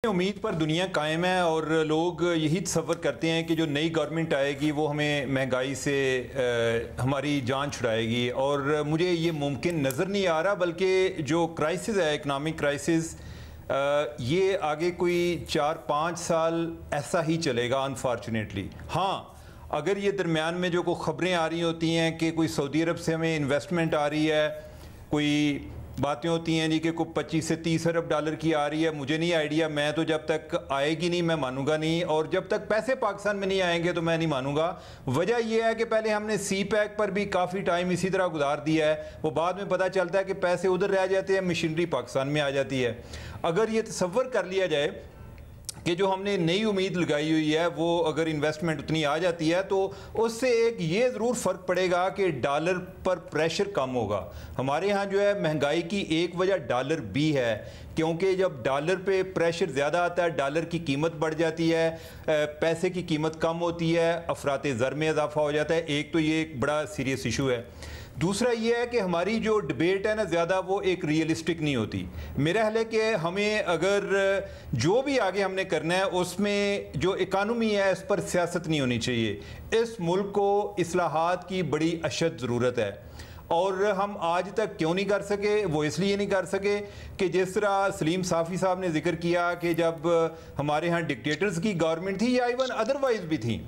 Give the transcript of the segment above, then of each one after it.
उम्मीद पर दुनिया कायम है और लोग यही तसव्वुर करते हैं कि जो नई गवर्नमेंट आएगी वो हमें महंगाई से हमारी जान छुड़ाएगी, और मुझे ये मुमकिन नज़र नहीं आ रहा। बल्कि जो क्राइसिस है, इकनॉमिक क्राइसिस, ये आगे कोई 4-5 साल ऐसा ही चलेगा अनफॉर्चुनेटली। हाँ, अगर ये दरमियान में जो कोई ख़बरें आ रही होती हैं कि कोई सऊदी अरब से हमें इन्वेस्टमेंट आ रही है, कोई बातें होती हैं जी कि कोई 25 से 30 अरब डॉलर की आ रही है, मुझे नहीं आइडिया। मैं तो जब तक आएगी नहीं मैं मानूंगा नहीं, और जब तक पैसे पाकिस्तान में नहीं आएंगे तो मैं नहीं मानूंगा। वजह यह है कि पहले हमने सी पैक पर भी काफ़ी टाइम इसी तरह गुजार दिया है, वो बाद में पता चलता है कि पैसे उधर रह जाते हैं, मशीनरी पाकिस्तान में आ जाती है। अगर ये तसव्वुर कर लिया जाए कि जो हमने नई उम्मीद लगाई हुई है वो अगर इन्वेस्टमेंट उतनी आ जाती है तो उससे एक ये ज़रूर फ़र्क पड़ेगा कि डॉलर पर प्रेशर कम होगा। हमारे यहाँ जो है महंगाई की एक वजह डॉलर भी है, क्योंकि जब डॉलर पे प्रेशर ज़्यादा आता है डॉलर की कीमत बढ़ जाती है, पैसे की कीमत कम होती है, अफराते ज़र में इजाफा हो जाता है। एक तो ये एक बड़ा सीरियस इशू है। दूसरा ये है कि हमारी जो डिबेट है ना ज़्यादा वो एक रियलिस्टिक नहीं होती। मेरा ख्याल है कि हमें अगर जो भी आगे हमने करना है उसमें जो इकानमी है इस पर सियासत नहीं होनी चाहिए। इस मुल्क को इस्लाहात की बड़ी अशद ज़रूरत है, और हम आज तक क्यों नहीं कर सके? वो इसलिए नहीं कर सके कि जिस तरह सलीम साफ़ी साहब ने जिक्र किया कि जब हमारे यहाँ डिक्टेटर्स की गवर्नमेंट थी या इवन अदरवाइज भी थी,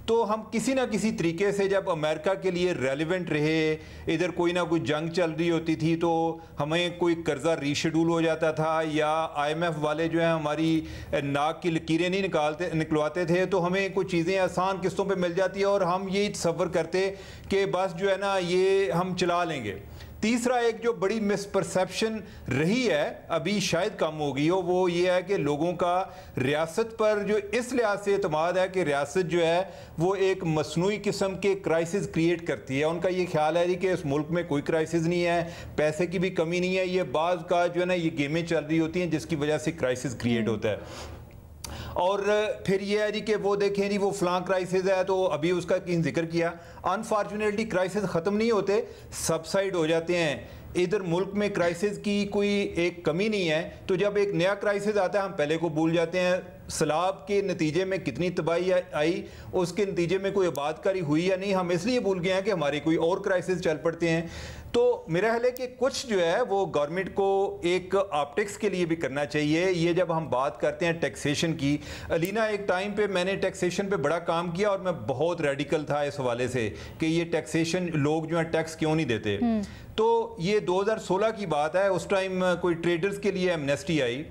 तो हम किसी ना किसी तरीके से जब अमेरिका के लिए रेलिवेंट रहे, इधर कोई ना कोई जंग चल रही होती थी तो हमें कोई कर्जा रीशेड्यूल हो जाता था, या IMF वाले जो है हमारी नाक की लकीरें नहीं निकलवाते थे, तो हमें कुछ चीज़ें आसान किस्तों पे मिल जाती है और हम यही तसव्वुर करते कि बस जो है ना ये हम चला लेंगे। तीसरा एक जो बड़ी मिसपरसेप्शन रही है, अभी शायद कम होगी हो, वो ये है कि लोगों का रियासत पर जो इस लिहाज से एतमाद है कि रियासत जो है वो एक मसनूई किस्म के क्राइसिस क्रिएट करती है। उनका ये ख्याल है कि इस मुल्क में कोई क्राइसिस नहीं है, पैसे की भी कमी नहीं है, ये बाज़ का जो है ना ये गेमें चल रही होती हैं जिसकी वजह से क्राइसिस क्रिएट होता है। और फिर ये है जी कि वो देखें जी वो फलां क्राइसिस है तो अभी उसका कहीं जिक्र किया। अनफॉर्चुनेटली क्राइसिस ख़त्म नहीं होते, सबसाइड हो जाते हैं। इधर मुल्क में क्राइसिस की कोई एक कमी नहीं है, तो जब एक नया क्राइसिस आता है हम पहले को भूल जाते हैं। सैलाब के नतीजे में कितनी तबाही आई, उसके नतीजे में कोई आबादकारी हुई या नहीं, हम इसलिए भूल गए हैं कि हमारे कोई और क्राइसिस चल पड़ते हैं। तो मेरा ख्याल है कि कुछ जो है वो गवर्नमेंट को एक ऑप्टिक्स के लिए भी करना चाहिए। ये जब हम बात करते हैं टैक्सेशन की, अलीना एक टाइम पे मैंने टैक्सेशन पे बड़ा काम किया और मैं बहुत रेडिकल था इस हवाले से कि ये टैक्सेशन लोग जो है टैक्स क्यों नहीं देते। तो ये 2016 की बात है, उस टाइम कोई ट्रेडर्स के लिए एमनेस्टी आई,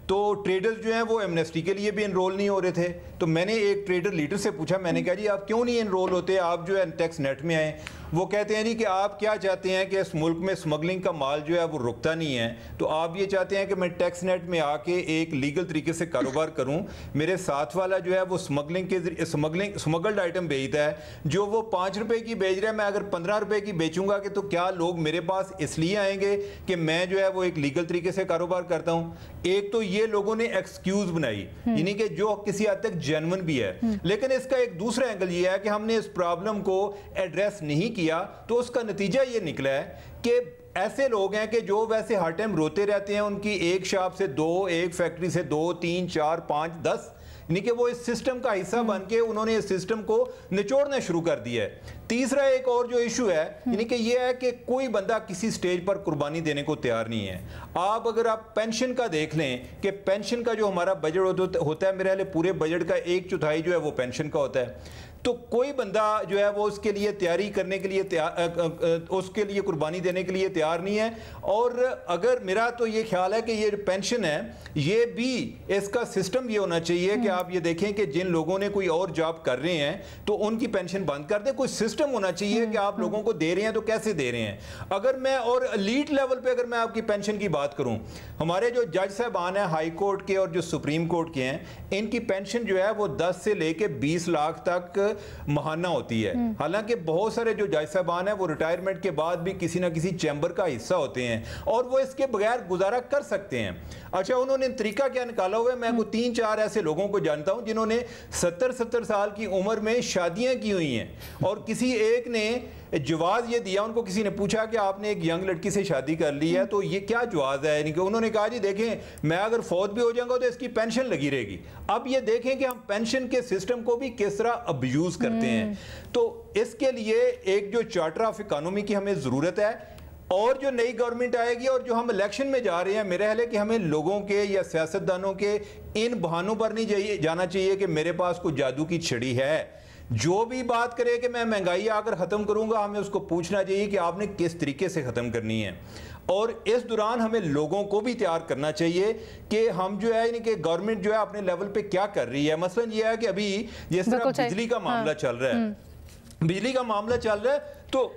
तो ट्रेडर्स जो हैं वो एमनेस्टी के लिए भी इनरोल नहीं हो रहे थे। तो मैंने एक ट्रेडर लीडर से पूछा, मैंने कहा जी आप क्यों नहीं इनरोल होते, आप जो है टैक्स नेट में आए। वो कहते हैं जी कि आप क्या चाहते हैं कि इस मुल्क में स्मगलिंग का माल जो है वो रुकता नहीं है, तो आप ये चाहते हैं कि मैं टैक्स नेट में आके एक लीगल तरीके से कारोबार करूं। मेरे साथ वाला जो है वो स्मगल्ड आइटम बेचता है, जो वो 5 रुपए की बेच रहा है, मैं अगर 15 रुपए की बेचूंगा कि तो क्या लोग मेरे पास इसलिए आएंगे कि मैं जो है वो एक लीगल तरीके से कारोबार करता हूं। एक तो ये लोगों ने एक्सक्यूज बनाई, यानी कि जो किसी हद तक जेन्युइन भी है, लेकिन इसका एक दूसरा एंगल ये है कि हमने इस प्रॉब्लम को एड्रेस नहीं किया, तो उसका नतीजा ये निकला है कि ऐसे लोग हैं कि जो वैसे हर टाइम रोते रहते हैं, उनकी एक शॉप से 2, एक फैक्ट्री से 2, 3, 4, 5, 10, यानी कि वो इस सिस्टम का हिस्सा बन के उन्होंने इस सिस्टम को निचोड़ना शुरू कर दिया है। तीसरा एक और जो इशू है, यानी कि ये है कि कोई बंदा किसी स्टेज पर कुर्बानी देने को तैयार नहीं है। अगर आप पेंशन का देख लें कि पेंशन का जो हमारा बजट होता है, मेरे ख्याल पूरे बजट का 1/4 जो है वो पेंशन का होता है। तो कोई बंदा जो है वो उसके लिए तैयारी करने के लिए उसके लिए कुर्बानी देने के लिए तैयार नहीं है। और अगर मेरा तो ये ख्याल है कि ये पेंशन है, ये भी इसका सिस्टम ये होना चाहिए कि आप ये देखें कि जिन लोगों ने कोई और जॉब कर रहे हैं तो उनकी पेंशन बंद कर दें। कोई सिस्टम होना चाहिए कि आप लोगों को दे रहे हैं तो कैसे दे रहे हैं। अगर मैं और एलीट लेवल पे अगर मैं आपकी पेंशन की बात करूं, हमारे जो जज साहबान हैं हाई कोर्ट के और जो सुप्रीम कोर्ट के हैं, इनकी पेंशन जो है वो 10 से लेके 20 लाख तक महाना होती है। हालांकि बहुत सारे जो जज साहबान हैं वो रिटायरमेंट के बाद भी किसी ना किसी चैम्बर का हिस्सा होते हैं और वो इसके बगैर गुजारा कर सकते हैं। अच्छा, उन्होंने तरीका क्या निकाला हुआ है? मैं को 3-4 ऐसे लोगों को जानता हूं जिन्होंने 70-70 साल की उम्र में शादियां की हुई हैं और किसी एक ने जवाब ये दिया, उनको किसी ने पूछा कि आपने एक यंग लड़की से शादी कर ली है तो ये क्या जवाब है? यानी कि उन्होंने कहा जी देखें, मैं अगर फौत भी हो जाऊंगा तो इसकी पेंशन लगी रहेगी। अब ये देखें कि हम पेंशन के सिस्टम को भी किस तरह अब्यूज करते हैं। तो इसके लिए एक जो चार्टर ऑफ इकोनॉमी की हमें ज़रूरत है और जो नई गवर्नमेंट आएगी और जो हम इलेक्शन में जा रहे हैं, मेरा ख्याल है कि हमें लोगों के या सियासतदानों के इन बहानों पर नहीं जाना चाहिए कि मेरे पास कोई जादू की छड़ी है। जो भी बात करे कि मैं महंगाई आकर ख़त्म करूंगा, हमें उसको पूछना चाहिए कि आपने किस तरीके से ख़त्म करनी है। और इस दौरान हमें लोगों को भी तैयार करना चाहिए कि हम जो है, यानी कि गवर्नमेंट जो है अपने लेवल पे क्या कर रही है। मसलन ये है कि अभी जिस तरह बिजली का मामला चल रहा है, बिजली का मामला चल रहा है, तो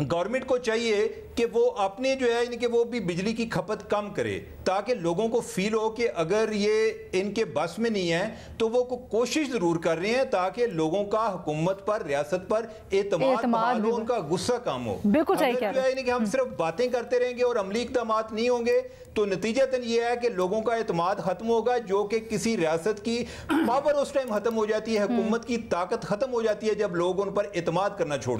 गवर्नमेंट को चाहिए कि वो अपने जो है, यानी कि वो भी बिजली की खपत कम करे ताकि लोगों को फील हो कि अगर ये इनके बस में नहीं है तो वो कोशिश जरूर कर रहे हैं ताकि लोगों का हुकूमत पर, रियासत पर एतमाद बहाल हो, उनका गुस्सा कम हो। बिल्कुल सही कह रहे हैं। यानी कि हम सिर्फ बातें करते रहेंगे और अमली इक़दामात नहीं होंगे तो नतीजतन ये है कि लोगों का एतमाद खत्म होगा, जो कि किसी रियासत की पावर उस टाइम खत्म हो जाती है, हुकूमत की ताकत खत्म हो जाती है जब लोग उन पर एतमाद करना छोड़ दें।